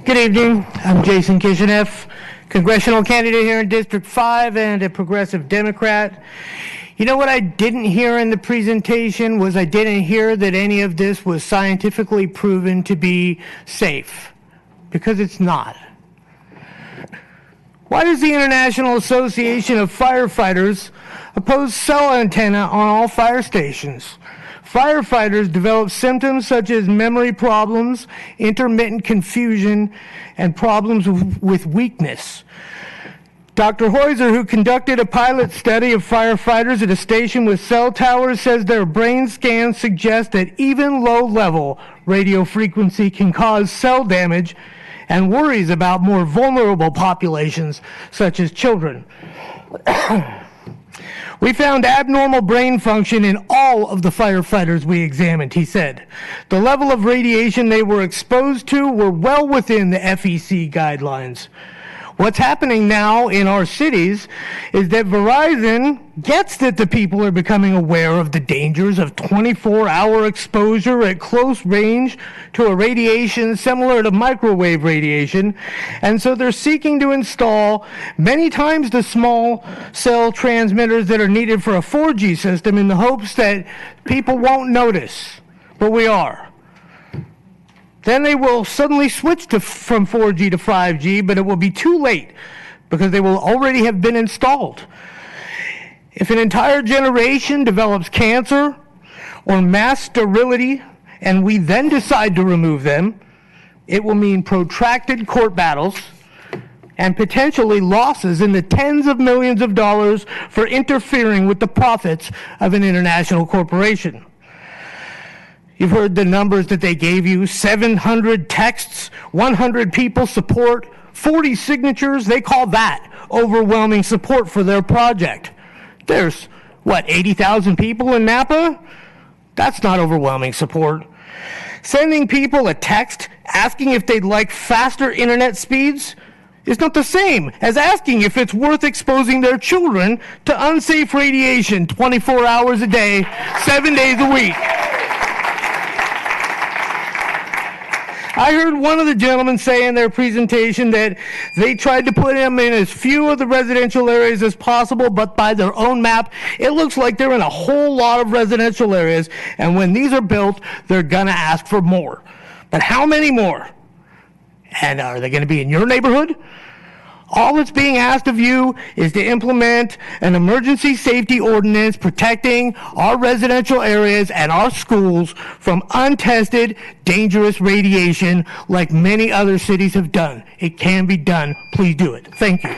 Good evening. I'm Jason Kishinev, congressional candidate here in District 5 and a progressive Democrat. You know what I didn't hear in the presentation was I didn't hear that any of this was scientifically proven to be safe, because it's not. Why does the International Association of Firefighters oppose cell antenna on all fire stations? Firefighters develop symptoms such as memory problems, intermittent confusion, and problems with weakness. Dr. Heuser, who conducted a pilot study of firefighters at a station with cell towers, says their brain scans suggest that even low-level radio frequency can cause cell damage, and worries about more vulnerable populations, such as children. We found abnormal brain function in all of the firefighters we examined, he said. The level of radiation they were exposed to were well within the FEC guidelines. What's happening now in our cities is that Verizon gets that the people are becoming aware of the dangers of 24-hour exposure at close range to a radiation similar to microwave radiation, and so they're seeking to install many times the small cell transmitters that are needed for a 4G system in the hopes that people won't notice, but we are. Then they will suddenly switch from 4G to 5G, but it will be too late because they will already have been installed. If an entire generation develops cancer or mass sterility and we then decide to remove them, it will mean protracted court battles and potentially losses in the tens of millions of dollars for interfering with the profits of an international corporation. You've heard the numbers that they gave you, 700 texts, 100 people support, 40 signatures. They call that overwhelming support for their project. There's, 80,000 people in Napa? That's not overwhelming support. Sending people a text asking if they'd like faster internet speeds is not the same as asking if it's worth exposing their children to unsafe radiation 24 hours a day, 7 days a week. I heard one of the gentlemen say in their presentation that they tried to put them in as few of the residential areas as possible, but by their own map, it looks like they're in a whole lot of residential areas, and when these are built, they're gonna ask for more. But how many more? And are they gonna be in your neighborhood? All that's being asked of you is to implement an emergency safety ordinance protecting our residential areas and our schools from untested, dangerous radiation like many other cities have done. It can be done. Please do it. Thank you.